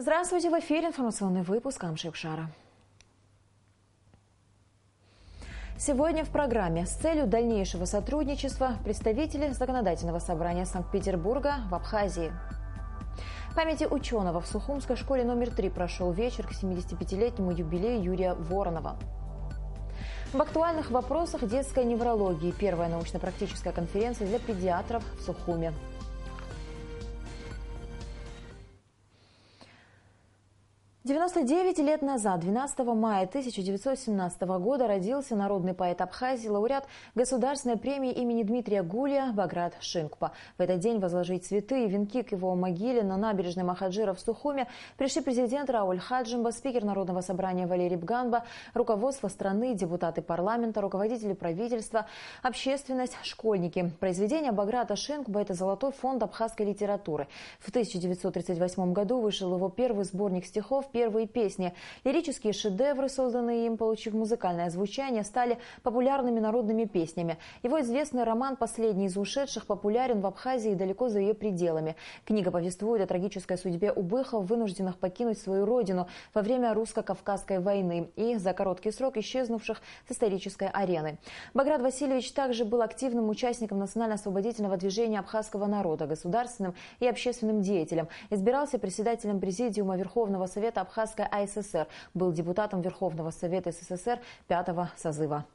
Здравствуйте, в эфире информационный выпуск Амшикшара. Сегодня в программе с целью дальнейшего сотрудничества представители Законодательного собрания Санкт-Петербурга в Абхазии. В памяти ученого в Сухумской школе номер 3 прошел вечер к 75-летнему юбилею Юрия Воронова. В актуальных вопросах детской неврологии первая научно-практическая конференция для педиатров в Сухуме. «99 лет назад, 12 мая 1917 года, родился народный поэт Абхазии, лауреат Государственной премии имени Дмитрия Гулия Баграт Шинкупа. В этот день возложить цветы и венки к его могиле на набережной Махаджира в Сухуме пришли президент Рауль Хаджимба, спикер Народного собрания Валерий Бганба, руководство страны, депутаты парламента, руководители правительства, общественность, школьники. Произведение Баграта Шинкупа – это золотой фонд абхазской литературы. В 1938 году вышел его первый сборник стихов «Первые песни». Лирические шедевры, созданные им, получив музыкальное звучание, стали популярными народными песнями. Его известный роман «Последний из ушедших» популярен в Абхазии и далеко за ее пределами. Книга повествует о трагической судьбе убыхов, вынужденных покинуть свою родину во время русско-кавказской войны и за короткий срок исчезнувших с исторической арены. Баграт Васильевич также был активным участником национально-освободительного движения абхазского народа, государственным и общественным деятелем. Избирался председателем Президиума Верховного Совета Абхазской АССР, был депутатом Верховного Совета СССР 5-го созыва.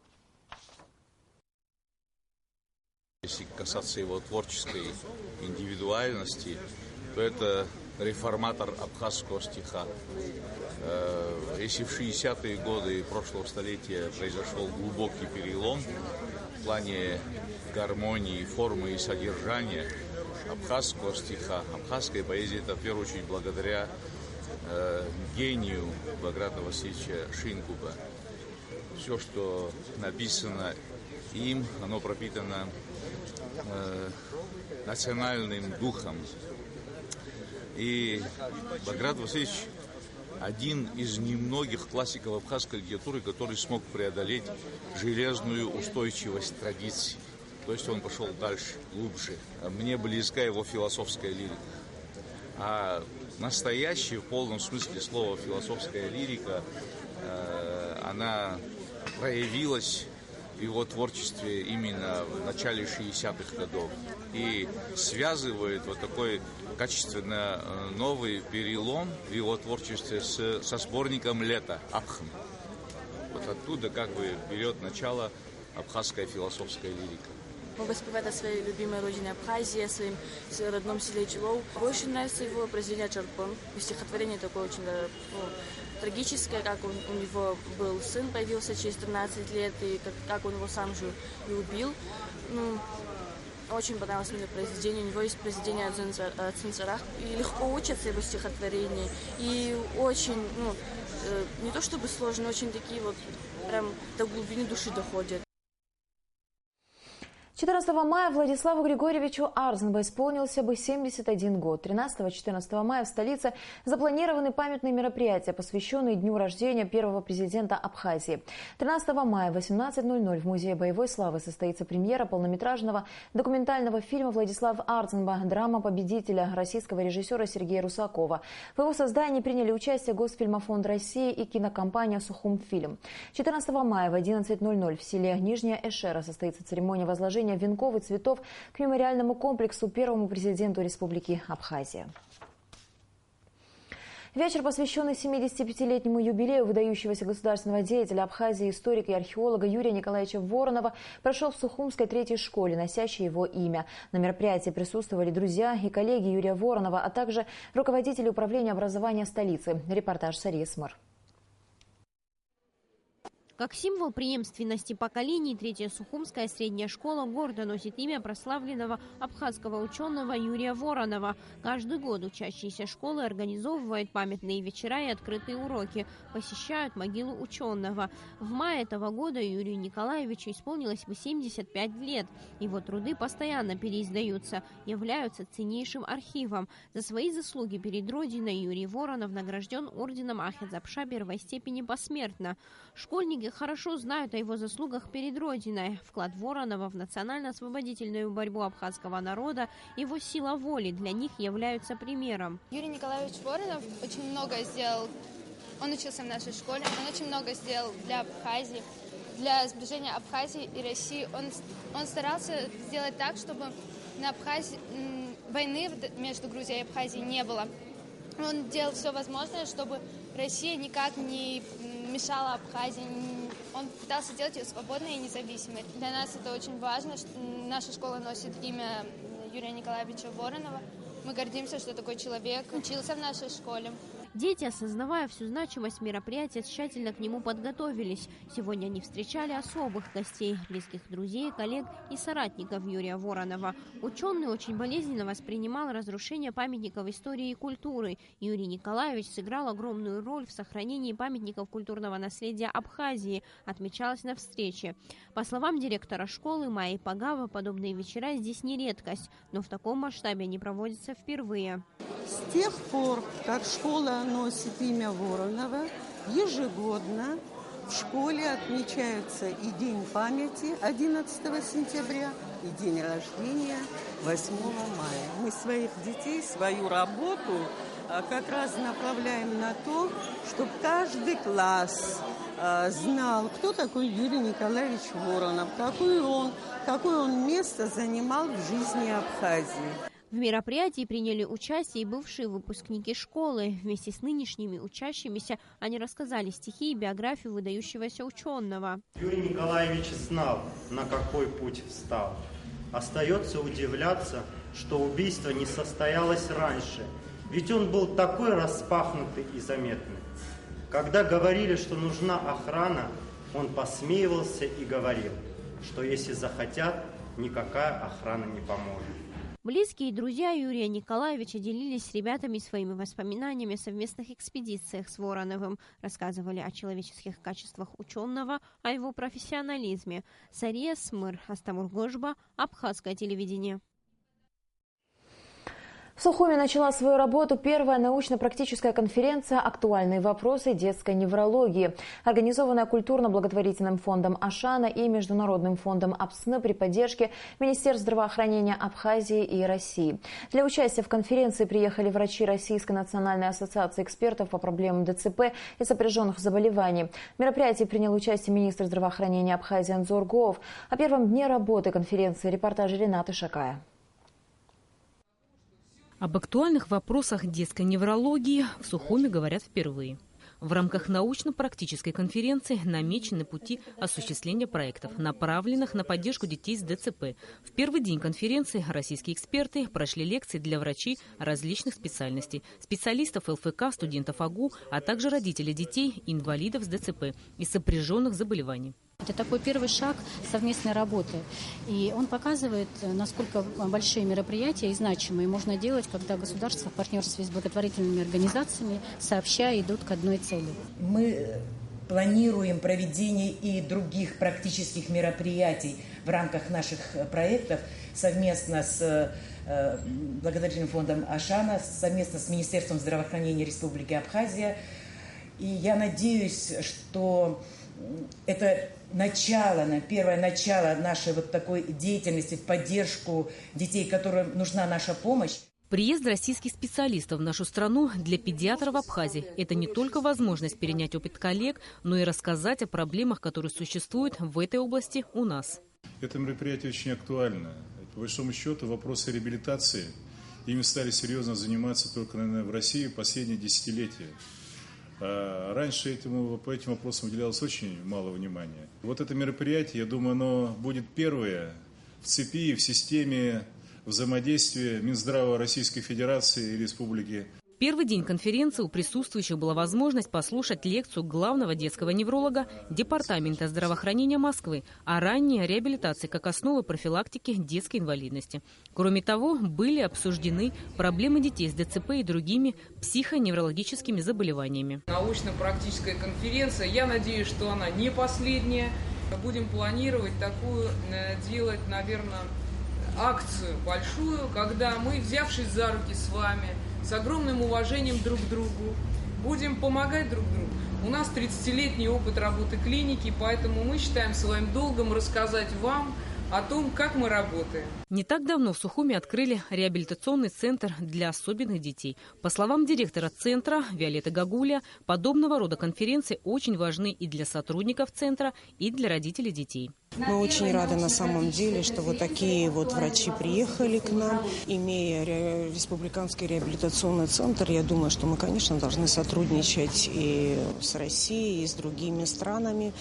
Если касаться его творческой индивидуальности, то это реформатор абхазского стиха. Если в 60-е годы прошлого столетия произошел глубокий перелом в плане гармонии, формы и содержания абхазского стиха, абхазской поэзии, это в первую очередь благодаря гению Баграта Васильевича Шинкупа. Все, что написано им, оно пропитано национальным духом. И Баграт Васильевич один из немногих классиков абхазской литературы, который смог преодолеть железную устойчивость традиций. То есть он пошел дальше, глубже. Мне близка его философская лирика. А настоящая, в полном смысле слова, философская лирика, она проявилась в его творчестве именно в начале 60-х годов и связывает вот такой качественно новый перелом в его творчестве со сборником «Лето» Абхм. Вот оттуда как бы берет начало абхазская философская лирика. Он воспевает о своей любимой родине Абхазии, о своем родном селе Чилоу. Больше нравится его произведение «Чарпон». Стихотворение такое очень трагическое, как у него был сын, появился через 13 лет, и как он его сам же и убил. Очень понравилось мне произведение. У него есть произведение о цинцарах. И легко учатся его стихотворения. И очень, не то чтобы сложно, очень такие вот прям до глубины души доходят. 14 мая Владиславу Григорьевичу Арзенбу исполнился бы 71 год. 13-14 мая в столице запланированы памятные мероприятия, посвященные дню рождения первого президента Абхазии. 13 мая в 18:00 в Музее боевой славы состоится премьера полнометражного документального фильма Владислава Арзенба «Драма победителя» российского режиссера Сергея Русакова. В его создании приняли участие Госфильмофонд России и кинокомпания «Сухумфильм». 14 мая в 11:00 в селе Нижняя Эшера состоится церемония возложения венков и цветов к мемориальному комплексу первому президенту Республики Абхазия. Вечер, посвященный 75-летнему юбилею выдающегося государственного деятеля Абхазии, историка и археолога Юрия Николаевича Воронова, прошел в Сухумской 3-й школе, носящей его имя. На мероприятии присутствовали друзья и коллеги Юрия Воронова, а также руководители управления образования столицы. Репортаж Сарии Смыр. Как символ преемственности поколений, 3-я Сухумская средняя школа гордо носит имя прославленного абхазского ученого Юрия Воронова. Каждый год учащиеся школы организовывают памятные вечера и открытые уроки, посещают могилу ученого. В мае этого года Юрию Николаевичу исполнилось бы 75 лет. Его труды постоянно переиздаются, являются ценнейшим архивом. За свои заслуги перед Родиной Юрий Воронов награжден орденом Ахедзапша первой степени посмертно. Школьники Многие хорошо знают о его заслугах перед Родиной. Вклад Воронова в национально-освободительную борьбу абхазского народа, его сила воли для них являются примером. Юрий Николаевич Воронов очень много сделал. Он учился в нашей школе, он очень много сделал для Абхазии, для сближения Абхазии и России. Он старался сделать так, чтобы на Абхазии войны между Грузией и Абхазией не было. Он делал все возможное, чтобы Россия никак не мешала Абхазии. Он пытался сделать ее свободной и независимой. Для нас это очень важно. Наша школа носит имя Юрия Николаевича Воронова. Мы гордимся, что такой человек учился в нашей школе. Дети, осознавая всю значимость мероприятия, тщательно к нему подготовились. Сегодня они встречали особых гостей, близких друзей, коллег и соратников Юрия Воронова. Ученый очень болезненно воспринимал разрушение памятников истории и культуры. Юрий Николаевич сыграл огромную роль в сохранении памятников культурного наследия Абхазии, отмечалось на встрече. По словам директора школы Майи Пагава, подобные вечера здесь не редкость, но в таком масштабе они проводятся впервые. С тех пор, как школа носит имя Воронова, ежегодно в школе отмечаются и День памяти 11 сентября, и день рождения 8 мая. Мы своих детей, свою работу как раз направляем на то, чтобы каждый класс знал, кто такой Юрий Николаевич Воронов, какое он место занимал в жизни Абхазии. В мероприятии приняли участие и бывшие выпускники школы. Вместе с нынешними учащимися они рассказали стихи и биографию выдающегося ученого. Юрий Николаевич знал, на какой путь встал. Остается удивляться, что убийство не состоялось раньше, ведь он был такой распахнутый и заметный. Когда говорили, что нужна охрана, он посмеивался и говорил, что если захотят, никакая охрана не поможет. Близкие и друзья Юрия Николаевича делились с ребятами своими воспоминаниями о совместных экспедициях с Вороновым, рассказывали о человеческих качествах ученого, о его профессионализме. Сария Смыр, Астамур Гожба, Абхазское телевидение. В Сухуми начала свою работу первая научно-практическая конференция «Актуальные вопросы детской неврологии», организованная культурно-благотворительным фондом Ашана и Международным фондом АПСН при поддержке Министерств здравоохранения Абхазии и России. Для участия в конференции приехали врачи Российской национальной ассоциации экспертов по проблемам ДЦП и сопряженных заболеваний. В мероприятии принял участие министр здравоохранения Абхазии Анзор Гоов. О первом дне работы конференции репортаж Ренаты Шакая. Об актуальных вопросах детской неврологии в Сухуми говорят впервые. В рамках научно-практической конференции намечены пути осуществления проектов, направленных на поддержку детей с ДЦП. В первый день конференции российские эксперты прошли лекции для врачей различных специальностей, специалистов ЛФК, студентов АГУ, а также родителей детей, инвалидов с ДЦП и сопряженных заболеваний. Это такой первый шаг совместной работы. И он показывает, насколько большие мероприятия и значимые можно делать, когда государство в партнерстве с благотворительными организациями сообща идут к одной цели. Мы планируем проведение и других практических мероприятий в рамках наших проектов совместно с благотворительным фондом Ашана, совместно с Министерством здравоохранения Республики Абхазия. И я надеюсь, что это первое начало нашей вот такой деятельности в поддержку детей, которым нужна наша помощь. Приезд российских специалистов в нашу страну для педиатров Абхазии – это не только возможность перенять опыт коллег, но и рассказать о проблемах, которые существуют в этой области у нас. Это мероприятие очень актуально. По большому счету вопросы реабилитации, ими стали серьезно заниматься только, наверное, в России последние десятилетия. Раньше по этим вопросам уделялось очень мало внимания. Вот это мероприятие, я думаю, оно будет первое в цепи, в системе взаимодействия Минздрава Российской Федерации и Республики. В первый день конференции у присутствующих была возможность послушать лекцию главного детского невролога Департамента здравоохранения Москвы о ранней реабилитации как основы профилактики детской инвалидности. Кроме того, были обсуждены проблемы детей с ДЦП и другими психоневрологическими заболеваниями. Научно-практическая конференция, я надеюсь, что она не последняя. Будем планировать такую, делать, наверное, акцию большую, когда мы, взявшись за руки с вами, с огромным уважением друг к другу, будем помогать друг другу, У нас 30-летний опыт работы клиники, поэтому мы считаем своим долгом рассказать вам о том, как мы работаем. Не так давно в Сухуми открыли реабилитационный центр для особенных детей. По словам директора центра Виолетты Гагуля, подобного рода конференции очень важны и для сотрудников центра, и для родителей детей. Мы очень рады на самом деле, что вот такие вот врачи приехали к нам. Имея республиканский реабилитационный центр, я думаю, что мы, конечно, должны сотрудничать и с Россией, и с другими странами,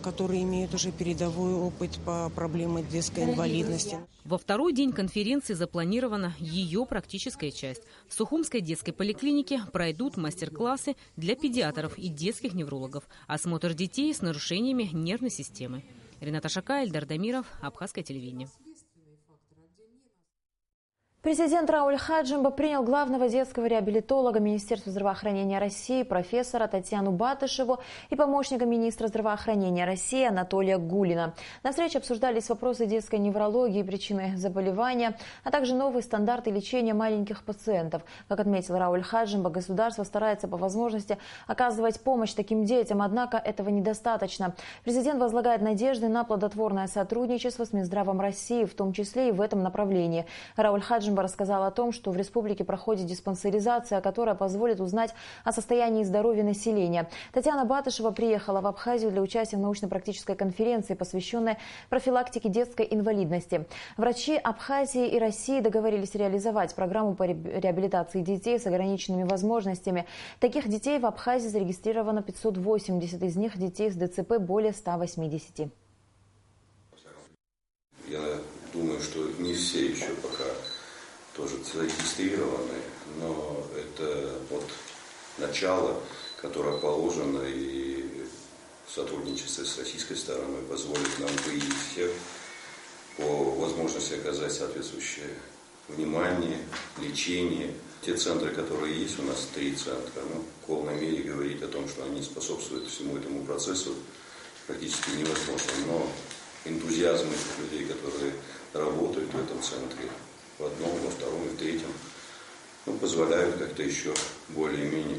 которые имеют уже передовой опыт по проблеме детской инвалидности. Во второй день конференции запланирована ее практическая часть. В Сухумской детской поликлинике пройдут мастер-классы для педиатров и детских неврологов, осмотр детей с нарушениями нервной системы. Рената Шака, Эльдар Дамиров, Абхазское телевидение. Президент Рауль Хаджимба принял главного детского реабилитолога Министерства здравоохранения России профессора Татьяну Батышеву и помощника министра здравоохранения России Анатолия Гулина. На встрече обсуждались вопросы детской неврологии, причины заболевания, а также новые стандарты лечения маленьких пациентов. Как отметил Рауль Хаджимба, государство старается по возможности оказывать помощь таким детям, однако этого недостаточно. Президент возлагает надежды на плодотворное сотрудничество с Минздравом России, в том числе и в этом направлении. Рауль Хаджимба рассказал о том, что в республике проходит диспансеризация, которая позволит узнать о состоянии здоровья населения. Татьяна Батышева приехала в Абхазию для участия в научно-практической конференции, посвященной профилактике детской инвалидности. Врачи Абхазии и России договорились реализовать программу по реабилитации детей с ограниченными возможностями. Таких детей в Абхазии зарегистрировано 580, из них детей с ДЦП более 180. Я думаю, что не все еще пока тоже зарегистрированы, но это вот начало, которое положено, и сотрудничество с российской стороной позволит нам выявить всех, по возможности оказать соответствующее внимание, лечение. Те центры, которые есть, у нас 3 центра, в полной мере говорить о том, что они способствуют всему этому процессу, практически невозможно. Но энтузиазм этих людей, которые работают в этом центре, в одном, во втором и в третьем, позволяют как-то еще более-менее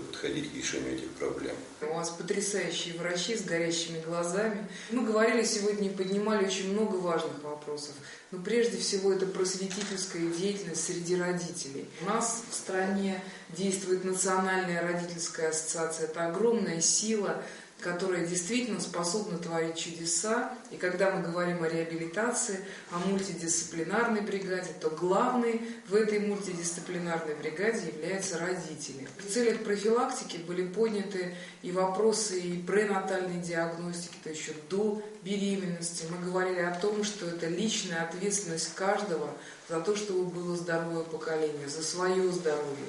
подходить к решению этих проблем. У вас потрясающие врачи с горящими глазами. Мы говорили сегодня и поднимали очень много важных вопросов. Но прежде всего это просветительская деятельность среди родителей. У нас в стране действует Национальная родительская ассоциация. Это огромная сила, которая действительно способна творить чудеса. И когда мы говорим о реабилитации, о мультидисциплинарной бригаде, то главной в этой мультидисциплинарной бригаде являются родители. В целях профилактики были подняты и вопросы и пренатальной диагностики, то еще до беременности. Мы говорили о том, что это личная ответственность каждого за то, чтобы было здоровое поколение, за свое здоровье.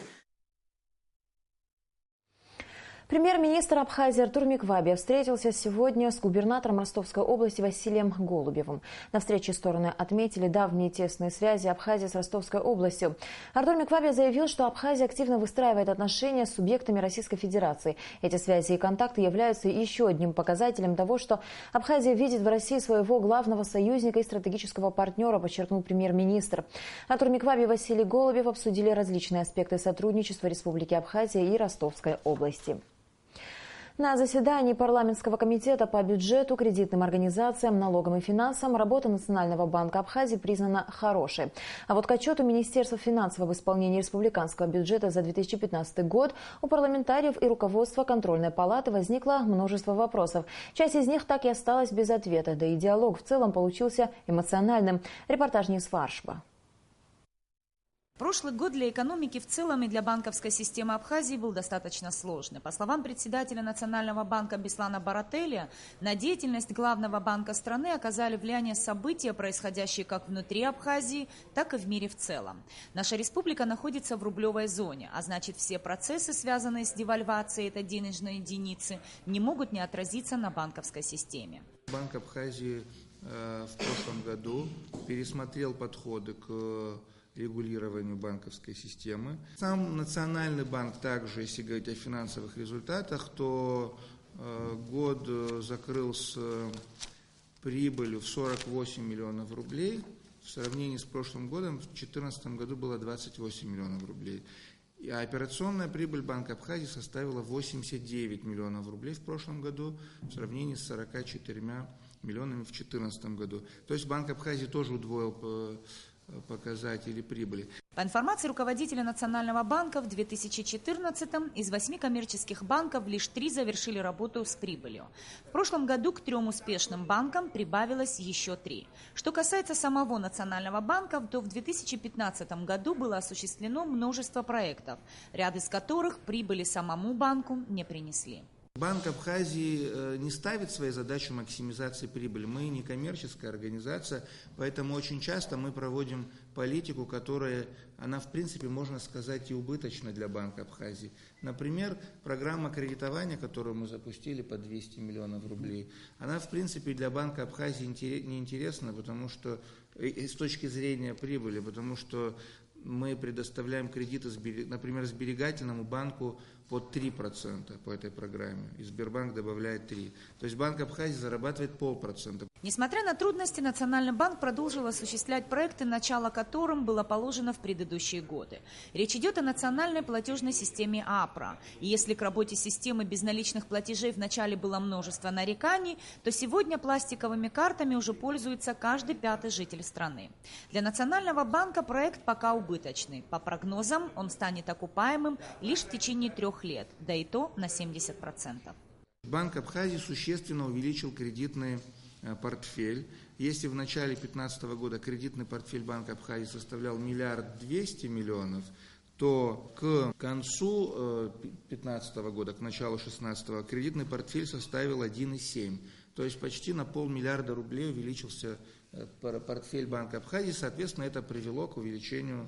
Премьер-министр Абхазии Артур Миквабия встретился сегодня с губернатором Ростовской области Василием Голубевым. На встрече стороны отметили давние тесные связи Абхазии с Ростовской областью. Артур Миквабия заявил, что Абхазия активно выстраивает отношения с субъектами Российской Федерации. Эти связи и контакты являются еще одним показателем того, что Абхазия видит в России своего главного союзника и стратегического партнера, подчеркнул премьер-министр. Артур Миквабия и Василий Голубев обсудили различные аспекты сотрудничества Республики Абхазия и Ростовской области. На заседании парламентского комитета по бюджету, кредитным организациям, налогам и финансам работа Национального банка Абхазии признана хорошей. А вот к отчету Министерства финансов об исполнении республиканского бюджета за 2015 год у парламентариев и руководства контрольной палаты возникло множество вопросов. Часть из них так и осталась без ответа, да и диалог в целом получился эмоциональным. Репортаж Ньюс Фаршба. Прошлый год для экономики в целом и для банковской системы Абхазии был достаточно сложный. По словам председателя Национального банка Беслана Барателя, на деятельность главного банка страны оказали влияние события, происходящие как внутри Абхазии, так и в мире в целом. Наша республика находится в рублевой зоне, а значит все процессы, связанные с девальвацией этой денежной единицы, не могут не отразиться на банковской системе. Банк Абхазии в прошлом году пересмотрел подходы к регулированию банковской системы. Сам Национальный банк также, если говорить о финансовых результатах, то год закрыл с прибылью в 48 миллионов рублей. В сравнении с прошлым годом в 2014 году было 28 миллионов рублей. А операционная прибыль Банка Абхазии составила 89 миллионов рублей в прошлом году в сравнении с 44 миллионами в 2014 году. То есть Банк Абхазии тоже удвоил показатели прибыли. По информации руководителя Национального банка, в 2014-м из 8 коммерческих банков лишь 3 завершили работу с прибылью. В прошлом году к 3 успешным банкам прибавилось еще 3. Что касается самого Национального банка, то в 2015 году было осуществлено множество проектов, ряд из которых прибыли самому банку не принесли. Банк Абхазии не ставит своей задачей максимизации прибыли. Мы не коммерческая организация, поэтому очень часто мы проводим политику, которая, она в принципе, можно сказать, и убыточна для Банка Абхазии. Например, программа кредитования, которую мы запустили по 200 миллионов рублей, она в принципе для Банка Абхазии не интересна, потому что с точки зрения прибыли, потому что мы предоставляем кредиты, например, сберегательному банку под 3% по этой программе, и Сбербанк добавляет 3%. То есть Банк Абхазии зарабатывает 0,5%. Несмотря на трудности, Национальный банк продолжил осуществлять проекты, начало которым было положено в предыдущие годы. Речь идет о национальной платежной системе АПРА. И если к работе системы безналичных платежей вначале было множество нареканий, то сегодня пластиковыми картами уже пользуется каждый 5-й житель страны. Для Национального банка проект пока убыточный. По прогнозам, он станет окупаемым лишь в течение 3 лет, да и то на 70%. Банк Абхазии существенно увеличил кредитный портфель. Если в начале 2015 года кредитный портфель Банка Абхазии составлял 1 200 миллионов, то к концу 2015 года, к началу 2016, кредитный портфель составил 1,7. То есть почти на 500 миллиарда рублей увеличился портфель Банка Абхазии, соответственно, это привело к увеличению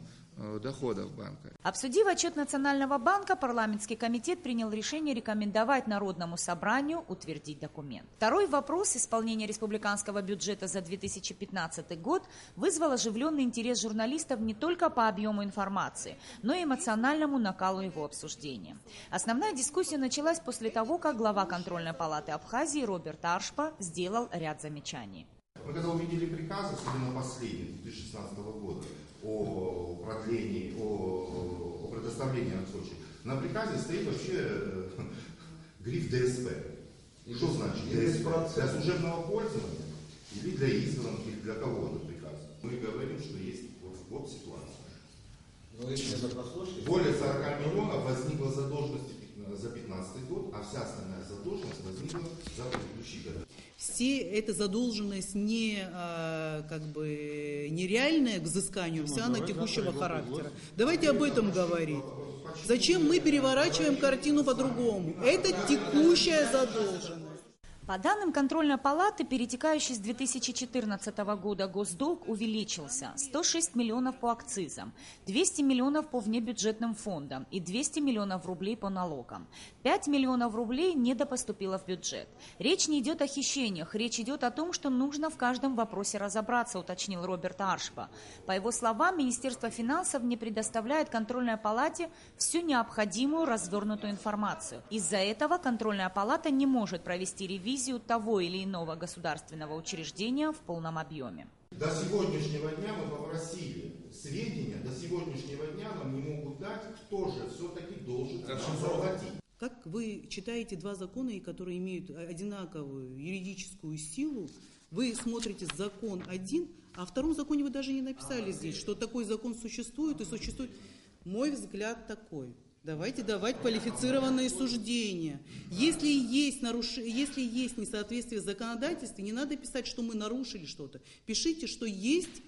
доходов банка. Обсудив отчет Национального банка, парламентский комитет принял решение рекомендовать Народному собранию утвердить документ. Второй вопрос исполнения республиканского бюджета за 2015 год вызвал оживленный интерес журналистов не только по объему информации, но и эмоциональному накалу его обсуждения. Основная дискуссия началась после того, как глава контрольной палаты Абхазии Роберт Аршпа сделал ряд замечаний. Мы когда увидели приказ, особенно последний, 2016 года, о продлении, о предоставлении отсрочек, на приказе стоит вообще гриф ДСП. Что значит ДСП? Для служебного пользования или для избранных, или для кого этот приказ? Мы говорим, что есть вот ситуация. Более 40 миллионов возникла задолженность за 2015 год, а вся остальная задолженность возникла за предыдущий год. Эта задолженность нереальная к взысканию, вся она текущего характера. Давайте об этом говорить. Зачем мы переворачиваем картину по-другому? Это текущая задолженность. По данным контрольной палаты, перетекающий с 2014 года госдолг увеличился: 106 миллионов по акцизам, 200 миллионов по внебюджетным фондам и 200 миллионов рублей по налогам. 5 миллионов рублей недопоступило в бюджет. Речь не идет о хищениях, речь идет о том, что нужно в каждом вопросе разобраться, уточнил Роберт Аршпа. По его словам, Министерство финансов не предоставляет контрольной палате всю необходимую развернутую информацию. Из-за этого контрольная палата не может провести ревизию того или иного государственного учреждения в полном объеме. До сегодняшнего дня мы попросили сведения, до сегодняшнего дня нам не могут дать, кто же все-таки должен нам заплатить. Как вы читаете два закона, которые имеют одинаковую юридическую силу, вы смотрите закон один, а в втором законе вы даже не написали здесь, что такой закон существует и существует. Мой взгляд такой. Давайте давать квалифицированные суждения. Если есть несоответствие в законодательстве, не надо писать, что мы нарушили что-то. Пишите, что есть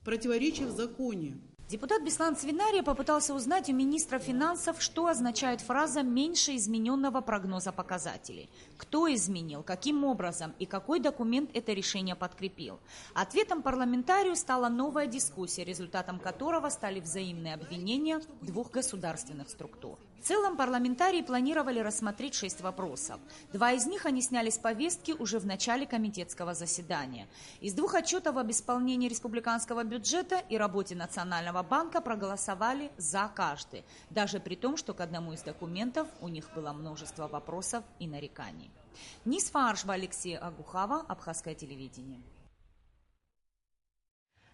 противоречие в законе. Депутат Беслан Цвинария попытался узнать у министра финансов, что означает фраза «меньше измененного прогноза показателей». Кто изменил, каким образом и какой документ это решение подкрепил. Ответом парламентарию стала новая дискуссия, результатом которого стали взаимные обвинения двух государственных структур. В целом парламентарии планировали рассмотреть 6 вопросов. 2 из них они сняли с повестки уже в начале комитетского заседания. Из 2 отчетов об исполнении республиканского бюджета и работе Национального банка проголосовали за каждый, даже при том, что к одному из документов у них было множество вопросов и нареканий. Нисфа Аршба, Алексей Агухава, Абхазское телевидение.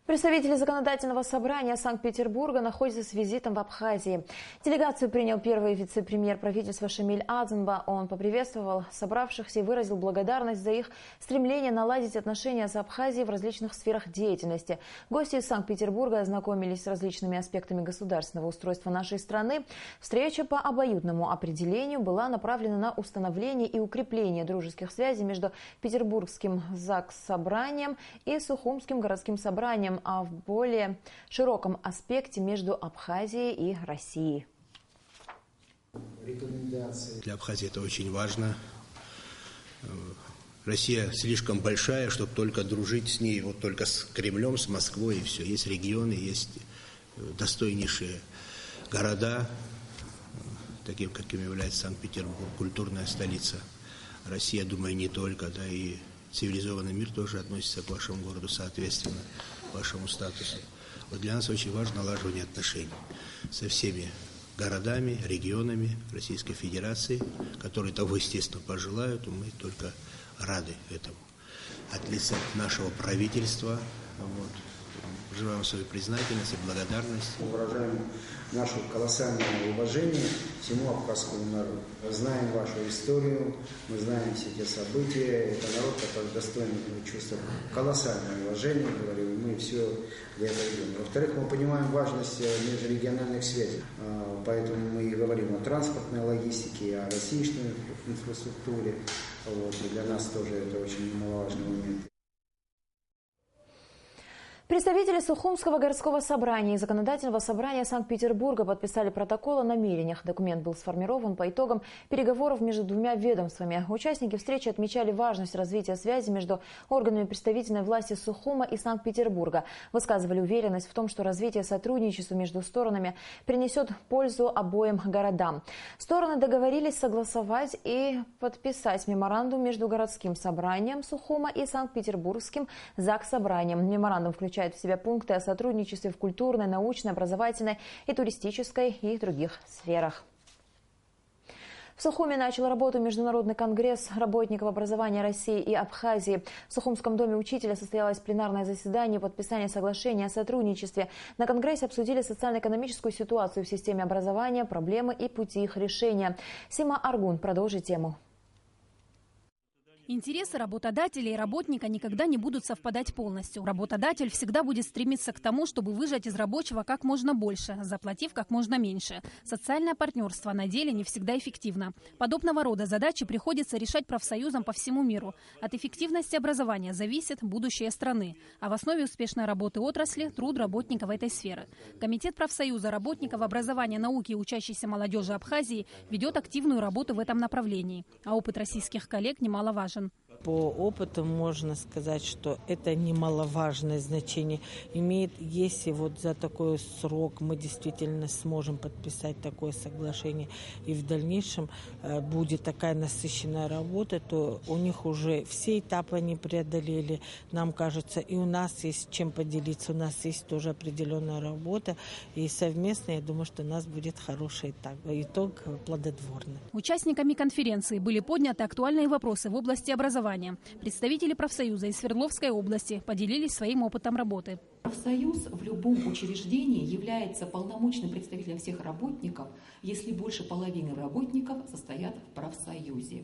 Представители законодательного собрания Санкт-Петербурга находятся с визитом в Абхазии. Делегацию принял первый вице-премьер правительства Шамиль Адзенба. Он поприветствовал собравшихся и выразил благодарность за их стремление наладить отношения с Абхазией в различных сферах деятельности. Гости из Санкт-Петербурга ознакомились с различными аспектами государственного устройства нашей страны. Встреча по обоюдному определению была направлена на установление и укрепление дружеских связей между Петербургским Заксобранием и Сухумским городским собранием, а в более широком аспекте между Абхазией и Россией. Для Абхазии это очень важно. Россия слишком большая, чтобы только дружить с ней, вот только с Кремлем, с Москвой и все. Есть регионы, есть достойнейшие города, таким, каким является Санкт-Петербург, культурная столица России, я думаю, не только, да, и цивилизованный мир тоже относится к вашему городу соответственно, вашему статусу. Вот для нас очень важно налаживание отношений со всеми городами, регионами Российской Федерации, которые того, естественно, пожелают, и мы только рады этому. От лица нашего правительства выражаем свою признательность и благодарность. Выражаем наше колоссальное уважение всему абхазскому народу. Мы знаем вашу историю, мы знаем все те события. Это народ, который достоин чувства колоссального уважения, говорю, мы все для этого делаем. Во-вторых, мы понимаем важность межрегиональных связей, поэтому мы и говорим о транспортной логистике, о российской инфраструктуре. Вот. И для нас тоже это очень немаловажный момент. Представители Сухумского городского собрания и Законодательного собрания Санкт-Петербурга подписали протокол о намерениях. Документ был сформирован по итогам переговоров между двумя ведомствами. Участники встречи отмечали важность развития связи между органами представительной власти Сухума и Санкт-Петербурга. Высказывали уверенность в том, что развитие сотрудничества между сторонами принесет пользу обоим городам. Стороны договорились согласовать и подписать меморандум между городским собранием Сухума и Санкт-Петербургским Заксобранием. Меморандум включает в себя пункты о сотрудничестве в культурной, научной, образовательной и туристической и других сферах. В Сухуме начал работу Международный конгресс работников образования России и Абхазии. В Сухумском доме учителя состоялось пленарное заседание подписания соглашения о сотрудничестве. На конгрессе обсудили социально-экономическую ситуацию в системе образования, проблемы и пути их решения. Сима Аргун продолжит тему. Интересы работодателя и работника никогда не будут совпадать полностью. Работодатель всегда будет стремиться к тому, чтобы выжать из рабочего как можно больше, заплатив как можно меньше. Социальное партнерство на деле не всегда эффективно. Подобного рода задачи приходится решать профсоюзам по всему миру. От эффективности образования зависит будущее страны. А в основе успешной работы отрасли – труд работников этой сферы. Комитет профсоюза работников образования, науки и учащейся молодежи Абхазии ведет активную работу в этом направлении. А опыт российских коллег немаловажен. По опыту можно сказать, что это немаловажное значение имеет, если вот за такой срок мы действительно сможем подписать такое соглашение, и в дальнейшем будет такая насыщенная работа, то у них уже все этапы они преодолели, нам кажется, и у нас есть чем поделиться, у нас есть тоже определенная работа, и совместно, я думаю, что у нас будет хороший итог плодотворный. Участниками конференции были подняты актуальные вопросы в области образования. Представители профсоюза из Свердловской области поделились своим опытом работы. Профсоюз в любом учреждении является полномочным представителем всех работников, если больше половины работников состоят в профсоюзе.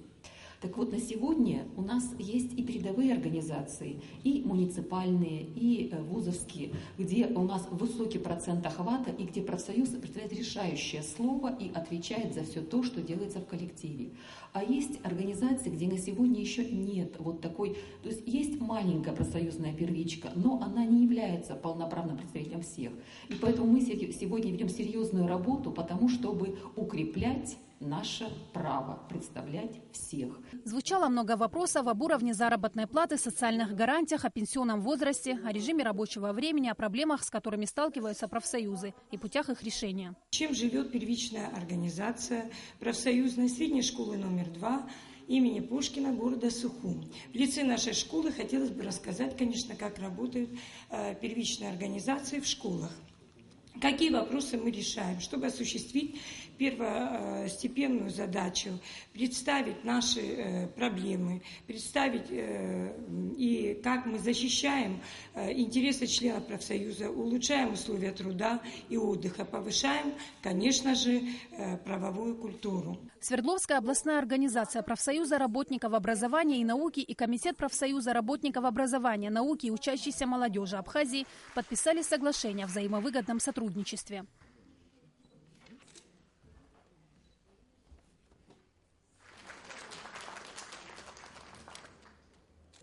Так вот, на сегодня у нас есть и передовые организации, и муниципальные, и вузовские, где у нас высокий процент охвата, и где профсоюз представляет решающее слово и отвечает за все то, что делается в коллективе. А есть организации, где на сегодня еще нет вот такой, то есть есть маленькая профсоюзная первичка, но она не является полноправным представителем всех. И поэтому мы сегодня ведем серьезную работу по тому, чтобы укреплять наше право представлять всех. Звучало много вопросов об уровне заработной платы, социальных гарантиях, о пенсионном возрасте, о режиме рабочего времени, о проблемах, с которыми сталкиваются профсоюзы и путях их решения. Чем живет первичная организация профсоюзной средней школы номер 2 имени Пушкина города Сухум. В лице нашей школы хотелось бы рассказать, конечно, как работают первичные организации в школах. Какие вопросы мы решаем, чтобы осуществить первостепенную задачу представить наши проблемы, представить и как мы защищаем интересы членов профсоюза, улучшаем условия труда и отдыха, повышаем, конечно же, правовую культуру. Свердловская областная организация профсоюза работников образования и науки и Комитет профсоюза работников образования, науки и учащейся молодежи Абхазии подписали соглашение о взаимовыгодном сотрудничестве.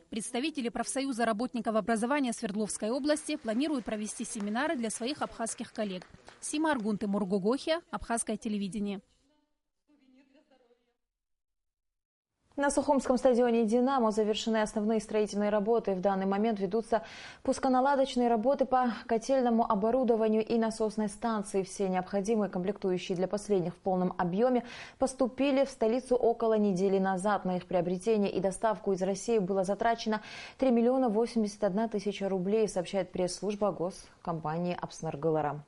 Представители профсоюза работников образования Свердловской области планируют провести семинары для своих абхазских коллег. Сима Аргунты Мургугохия, Абхазское телевидение. На Сухумском стадионе «Динамо» завершены основные строительные работы. В данный момент ведутся пусконаладочные работы по котельному оборудованию и насосной станции. Все необходимые комплектующие для последних в полном объеме поступили в столицу около недели назад. На их приобретение и доставку из России было затрачено 3 миллиона 81 тысяча рублей, сообщает пресс-служба госкомпании «Апснаргылара».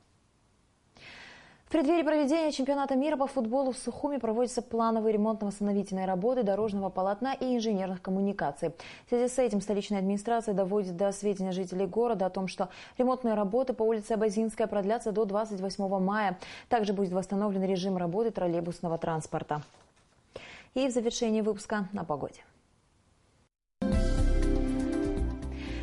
В преддверии проведения чемпионата мира по футболу в Сухуми проводятся плановые ремонтно-восстановительные работы дорожного полотна и инженерных коммуникаций. В связи с этим столичная администрация доводит до сведения жителей города о том, что ремонтные работы по улице Абазинская продлятся до 28 мая. Также будет восстановлен режим работы троллейбусного транспорта. И в завершении выпуска о погоде.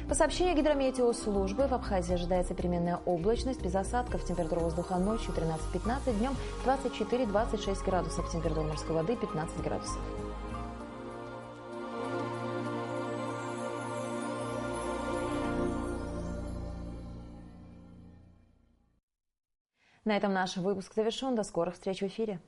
По сообщению гидрометеослужбы, в Абхазии ожидается переменная облачность без осадков. Температура воздуха ночью 13-15, днем 24-26 градусов. Температура морской воды 15 градусов. На этом наш выпуск завершен. До скорых встреч в эфире.